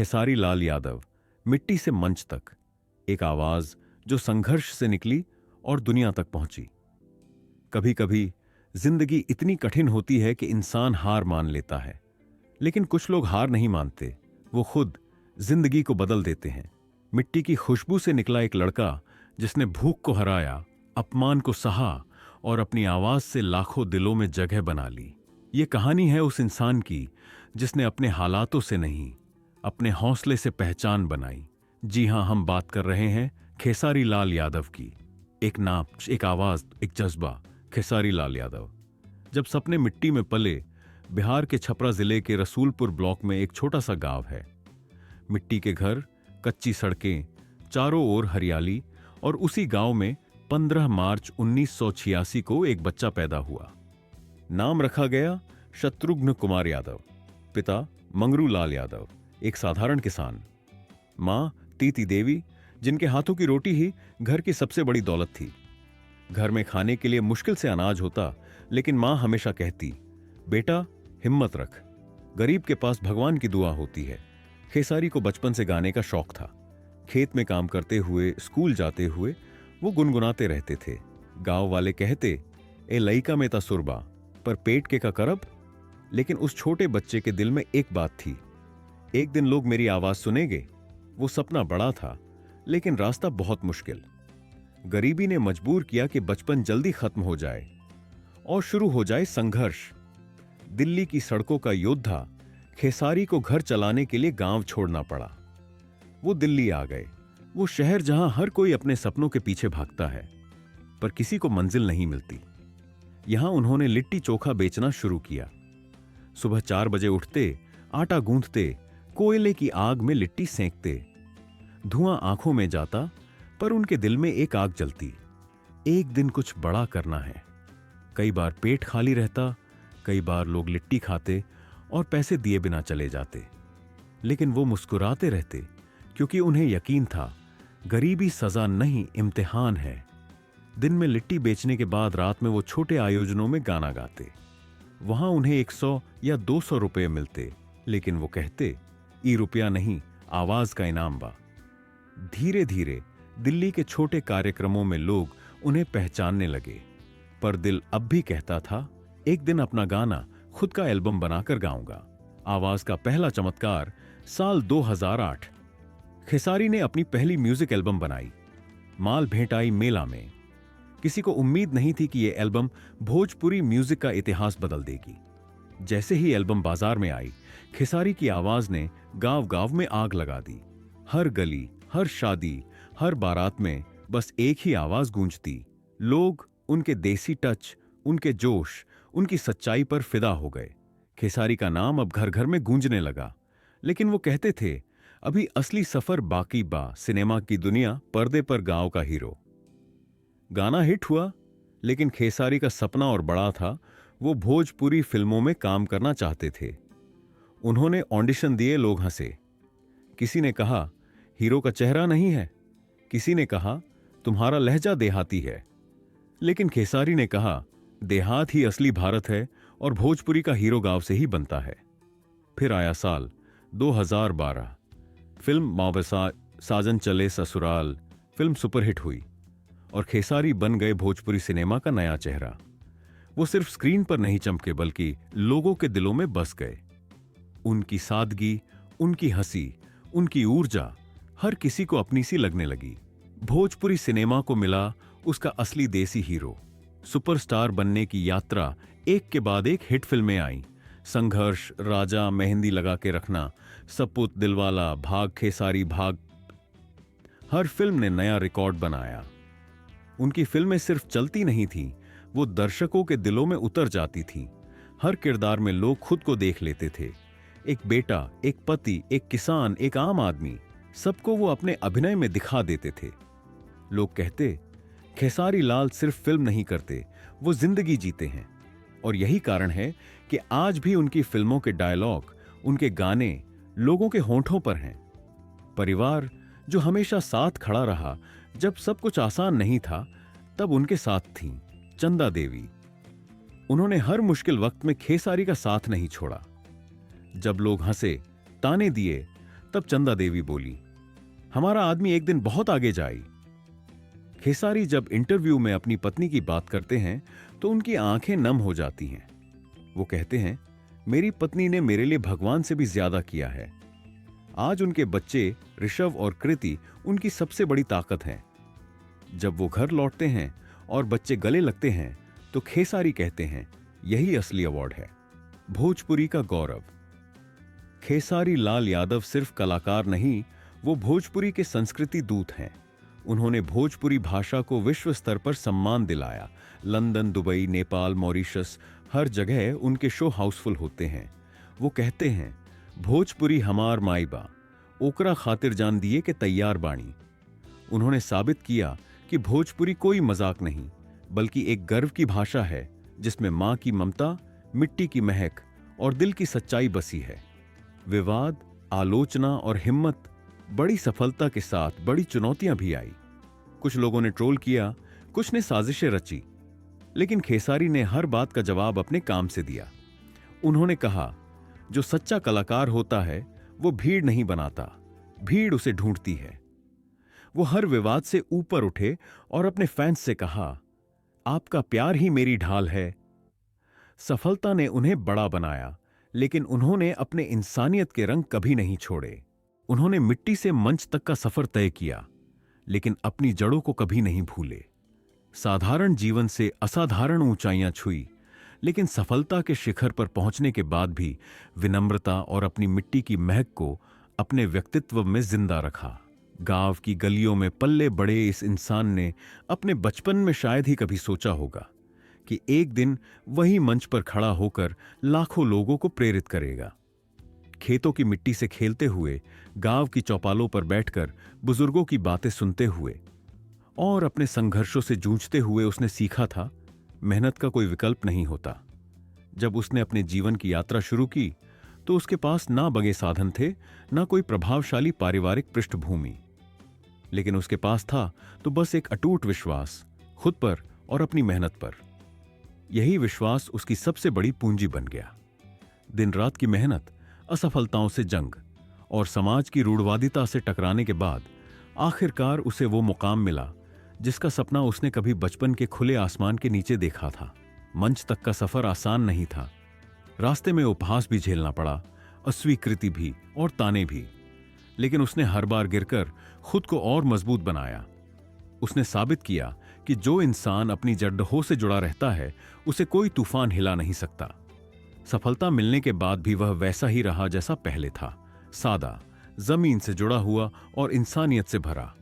खेसारी लाल यादव, मिट्टी से मंच तक, एक आवाज जो संघर्ष से निकली और दुनिया तक पहुंची। कभी कभी जिंदगी इतनी कठिन होती है कि इंसान हार मान लेता है, लेकिन कुछ लोग हार नहीं मानते, वो खुद जिंदगी को बदल देते हैं। मिट्टी की खुशबू से निकला एक लड़का जिसने भूख को हराया, अपमान को सहा और अपनी आवाज से लाखों दिलों में जगह बना ली। ये कहानी है उस इंसान की जिसने अपने हालातों से नहीं, अपने हौसले से पहचान बनाई। जी हां, हम बात कर रहे हैं खेसारी लाल यादव की। एक नाम, एक आवाज, एक जज्बा, खेसारी लाल यादव। जब सपने मिट्टी में पले, बिहार के छपरा जिले के रसूलपुर ब्लॉक में एक छोटा सा गांव है। मिट्टी के घर, कच्ची सड़कें, चारों ओर हरियाली, और उसी गांव में 15 मार्च 1986 को एक बच्चा पैदा हुआ। नाम रखा गया शत्रुघ्न कुमार यादव। पिता मंगरू लाल यादव, एक साधारण किसान। मां तीती देवी, जिनके हाथों की रोटी ही घर की सबसे बड़ी दौलत थी। घर में खाने के लिए मुश्किल से अनाज होता, लेकिन मां हमेशा कहती, बेटा हिम्मत रख, गरीब के पास भगवान की दुआ होती है। खेसारी को बचपन से गाने का शौक था। खेत में काम करते हुए, स्कूल जाते हुए वो गुनगुनाते रहते थे। गांव वाले कहते, ए लइका में ता सुरबा, पर पेट के का करब। लेकिन उस छोटे बच्चे के दिल में एक बात थी, एक दिन लोग मेरी आवाज सुनेंगे। वो सपना बड़ा था, लेकिन रास्ता बहुत मुश्किल। गरीबी ने मजबूर किया कि बचपन जल्दी खत्म हो जाए और शुरू हो जाए संघर्ष। दिल्ली की सड़कों का योद्धा खेसारी को घर चलाने के लिए गांव छोड़ना पड़ा। वो दिल्ली आ गए, वो शहर जहां हर कोई अपने सपनों के पीछे भागता है, पर किसी को मंजिल नहीं मिलती। यहां उन्होंने लिट्टी चोखा बेचना शुरू किया। सुबह 4 बजे उठते, आटा गूंथते, कोयले की आग में लिट्टी सेंकते। धुआं आंखों में जाता, पर उनके दिल में एक आग जलती, एक दिन कुछ बड़ा करना है। कई बार पेट खाली रहता, कई बार लोग लिट्टी खाते और पैसे दिए बिना चले जाते, लेकिन वो मुस्कुराते रहते, क्योंकि उन्हें यकीन था गरीबी सजा नहीं, इम्तिहान है। दिन में लिट्टी बेचने के बाद रात में वो छोटे आयोजनों में गाना गाते। वहां उन्हें 100 या 200 रुपए मिलते, लेकिन वो कहते, ई रुपया नहीं, आवाज का इनाम बा। धीरे धीरे दिल्ली के छोटे कार्यक्रमों में लोग उन्हें पहचानने लगे, पर दिल अब भी कहता था, एक दिन अपना गाना, खुद का एल्बम बनाकर गाऊंगा। आवाज का पहला चमत्कार साल 2008। खेसारी ने अपनी पहली म्यूजिक एल्बम बनाई, माल भेंटाई मेला में। किसी को उम्मीद नहीं थी कि यह एल्बम भोजपुरी म्यूजिक का इतिहास बदल देगी। जैसे ही एल्बम बाजार में आई, खेसारी की आवाज ने गांव गांव में आग लगा दी। हर गली, हर शादी, हर बारात में बस एक ही आवाज गूंजती। लोग उनके देसी टच, उनके जोश, उनकी सच्चाई पर फिदा हो गए। खेसारी का नाम अब घर घर में गूंजने लगा, लेकिन वो कहते थे, अभी असली सफर बाकी बा, सिनेमा की दुनिया, पर्दे पर गांव का हीरो। गाना हिट हुआ, लेकिन खेसारी का सपना और बड़ा था। वो भोजपुरी फिल्मों में काम करना चाहते थे। उन्होंने ऑडिशन दिए, लोग हंसे। किसी ने कहा, हीरो का चेहरा नहीं है। किसी ने कहा, तुम्हारा लहजा देहाती है। लेकिन खेसारी ने कहा, देहात ही असली भारत है और भोजपुरी का हीरो गांव से ही बनता है। फिर आया साल 2012। फिल्म मावसा, साजन चले ससुराल फिल्म सुपरहिट हुई और खेसारी बन गए भोजपुरी सिनेमा का नया चेहरा। वो सिर्फ स्क्रीन पर नहीं चमके, बल्कि लोगों के दिलों में बस गए। उनकी सादगी, उनकी हंसी, उनकी ऊर्जा हर किसी को अपनी सी लगने लगी। भोजपुरी सिनेमा को मिला उसका असली देसी हीरो। सुपरस्टार बनने की यात्रा, एक के बाद एक हिट फिल्में आईं। संघर्ष, राजा, मेहंदी लगा के रखना, सपूत, दिलवाला, भाग खेसारी भाग। हर फिल्म ने नया रिकॉर्ड बनाया। उनकी फिल्में सिर्फ चलती नहीं थीं, वो दर्शकों के दिलों में उतर जाती थीं। हर किरदार में लोग खुद को देख लेते थे। एक बेटा, एक पति, एक किसान, एक आम आदमी, सबको वो अपने अभिनय में दिखा देते थे। लोग कहते, खेसारी लाल सिर्फ फिल्म नहीं करते, वो जिंदगी जीते हैं। और यही कारण है कि आज भी उनकी फिल्मों के डायलॉग, उनके गाने लोगों के होंठों पर हैं। परिवार जो हमेशा साथ खड़ा रहा, जब सब कुछ आसान नहीं था, तब उनके साथ थीं चंदा देवी। उन्होंने हर मुश्किल वक्त में खेसारी का साथ नहीं छोड़ा। जब लोग हंसे, ताने दिए, तब चंदा देवी बोली, हमारा आदमी एक दिन बहुत आगे जाए। खेसारी जब इंटरव्यू में अपनी पत्नी की बात करते हैं तो उनकी आंखें नम हो जाती हैं। वो कहते हैं, मेरी पत्नी ने मेरे लिए भगवान से भी ज्यादा किया है। आज उनके बच्चे ऋषभ और कृति उनकी सबसे बड़ी ताकत हैं। जब वो घर लौटते हैं और बच्चे गले लगते हैं तो खेसारी कहते हैं, यही असली अवार्ड है, भोजपुरी का गौरव। खेसारी लाल यादव सिर्फ कलाकार नहीं, वो भोजपुरी के संस्कृति दूत हैं। उन्होंने भोजपुरी भाषा को विश्व स्तर पर सम्मान दिलाया। लंदन, दुबई, नेपाल, मॉरिशस, हर जगह उनके शो हाउसफुल होते हैं। वो कहते हैं, भोजपुरी हमार माईबा, ओकरा खातिर जान दिए के तैयार बाणी। उन्होंने साबित किया कि भोजपुरी कोई मजाक नहीं, बल्कि एक गर्व की भाषा है जिसमें मां की ममता, मिट्टी की महक और दिल की सच्चाई बसी है। विवाद, आलोचना और हिम्मत, बड़ी सफलता के साथ बड़ी चुनौतियां भी आई। कुछ लोगों ने ट्रोल किया, कुछ ने साजिशें रची, लेकिन खेसारी ने हर बात का जवाब अपने काम से दिया। उन्होंने कहा, जो सच्चा कलाकार होता है वो भीड़ नहीं बनाता, भीड़ उसे ढूंढती है। वो हर विवाद से ऊपर उठे और अपने फैंस से कहा, आपका प्यार ही मेरी ढाल है। सफलता ने उन्हें बड़ा बनाया, लेकिन उन्होंने अपने इंसानियत के रंग कभी नहीं छोड़े। उन्होंने मिट्टी से मंच तक का सफर तय किया, लेकिन अपनी जड़ों को कभी नहीं भूले। साधारण जीवन से असाधारण ऊंचाइयां छुई, लेकिन सफलता के शिखर पर पहुंचने के बाद भी विनम्रता और अपनी मिट्टी की महक को अपने व्यक्तित्व में जिंदा रखा। गांव की गलियों में पल्ले बड़े इस इंसान ने अपने बचपन में शायद ही कभी सोचा होगा कि एक दिन वही मंच पर खड़ा होकर लाखों लोगों को प्रेरित करेगा। खेतों की मिट्टी से खेलते हुए, गांव की चौपालों पर बैठकर बुजुर्गों की बातें सुनते हुए और अपने संघर्षों से जूझते हुए उसने सीखा था, मेहनत का कोई विकल्प नहीं होता। जब उसने अपने जीवन की यात्रा शुरू की तो उसके पास ना बगे साधन थे, ना कोई प्रभावशाली पारिवारिक पृष्ठभूमि, लेकिन उसके पास था तो बस एक अटूट विश्वास, खुद पर और अपनी मेहनत पर। यही विश्वास उसकी सबसे बड़ी पूंजी बन गया। दिन रात की मेहनत, असफलताओं से जंग और समाज की रूढ़वादिता से टकराने के बाद आखिरकार उसे वो मुकाम मिला जिसका सपना उसने कभी बचपन के खुले आसमान के नीचे देखा था। मंच तक का सफर आसान नहीं था। रास्ते में उपहास भी झेलना पड़ा, अस्वीकृति भी और ताने भी, लेकिन उसने हर बार गिरकर खुद को और मजबूत बनाया। उसने साबित किया कि जो इंसान अपनी जड़ों से जुड़ा रहता है उसे कोई तूफान हिला नहीं सकता। सफलता मिलने के बाद भी वह वैसा ही रहा जैसा पहले था, सादा, जमीन से जुड़ा हुआ और इंसानियत से भरा।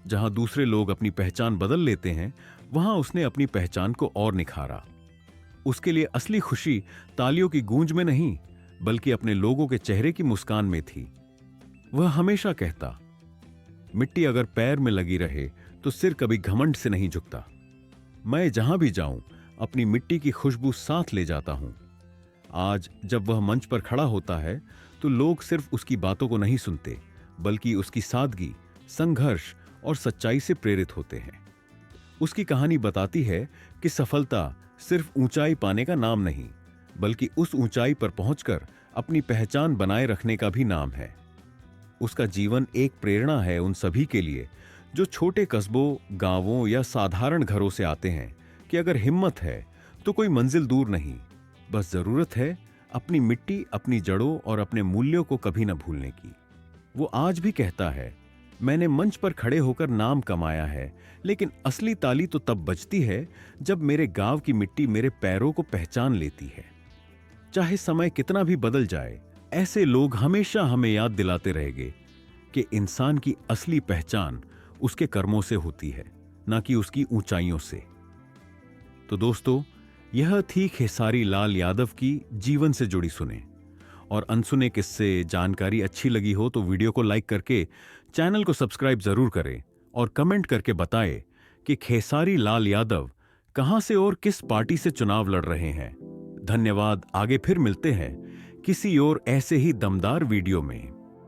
जहां दूसरे लोग अपनी पहचान बदल लेते हैं, वहां उसने अपनी पहचान को और निखारा। उसके लिए असली खुशी तालियों की गूंज में नहीं, बल्कि अपने लोगों के चेहरे की मुस्कान में थी। वह हमेशा कहता, मिट्टी अगर पैर में लगी रहे तो सिर कभी घमंड से नहीं झुकता। मैं जहां भी जाऊं अपनी मिट्टी की खुशबू साथ ले जाता हूं। आज जब वह मंच पर खड़ा होता है तो लोग सिर्फ उसकी बातों को नहीं सुनते, बल्कि उसकी सादगी, संघर्ष और सच्चाई से प्रेरित होते हैं। उसकी कहानी बताती है कि सफलता सिर्फ ऊंचाई पाने का नाम नहीं, बल्कि उस ऊंचाई पर पहुंचकर अपनी पहचान बनाए रखने का भी नाम है। उसका जीवन एक प्रेरणा है उन सभी के लिए जो छोटे कस्बों, गांवों या साधारण घरों से आते हैं कि अगर हिम्मत है तो कोई मंजिल दूर नहीं, बस जरूरत है अपनी मिट्टी, अपनी जड़ों और अपने मूल्यों को कभी न भूलने की। वो आज भी कहता है, मैंने मंच पर खड़े होकर नाम कमाया है, लेकिन असली ताली तो तब बजती है जब मेरे गांव की मिट्टी मेरे पैरों को पहचान लेती है। चाहे समय कितना भी बदल जाए, ऐसे लोग हमेशा हमें याद दिलाते रहेंगे कि इंसान की असली पहचान उसके कर्मों से होती है, ना कि उसकी ऊंचाइयों से। तो दोस्तों, यह थी खेसारी लाल यादव की जीवन से जुड़ी सुने और अनसुने किस्से। जानकारी अच्छी लगी हो तो वीडियो को लाइक करके चैनल को सब्सक्राइब जरूर करें और कमेंट करके बताएं कि खेसारी लाल यादव कहां से और किस पार्टी से चुनाव लड़ रहे हैं। धन्यवाद। आगे फिर मिलते हैं किसी और ऐसे ही दमदार वीडियो में।